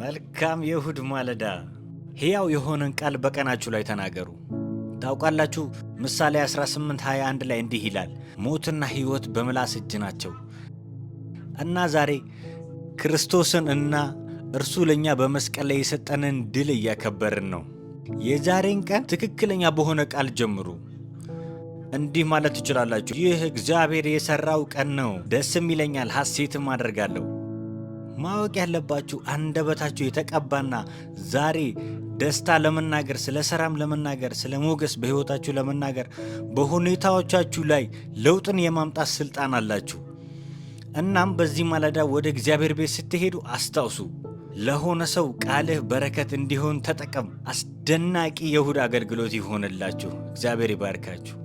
መልካም የእሁድ ማለዳ ሕያው የሆነን ቃል በቀናችሁ ላይ ተናገሩ። ታውቃላችሁ ምሳሌ 18:21 ላይ እንዲህ ይላል፣ ሞትና ሕይወት በምላስ እጅ ናቸው። እና ዛሬ ክርስቶስን እና እርሱ ለኛ በመስቀል ላይ የሰጠንን ድል እያከበርን ነው። የዛሬን ቀን ትክክለኛ በሆነ ቃል ጀምሩ። እንዲህ ማለት ትችላላችሁ፣ ይህ እግዚአብሔር የሰራው ቀን ነው፣ ደስም ይለኛል፣ ሐሴትም አደርጋለሁ። ማወቅ ያለባችሁ አንደበታችሁ የተቀባና ዛሬ ደስታ ለመናገር፣ ስለ ሰላም ለመናገር፣ ስለ ሞገስ በሕይወታችሁ ለመናገር፣ በሁኔታዎቻችሁ ላይ ለውጥን የማምጣት ስልጣን አላችሁ። እናም በዚህ ማለዳ ወደ እግዚአብሔር ቤት ስትሄዱ አስታውሱ፣ ለሆነ ሰው ቃልህ በረከት እንዲሆን ተጠቀም። አስደናቂ የእሁድ አገልግሎት ይሆንላችሁ። እግዚአብሔር ይባርካችሁ።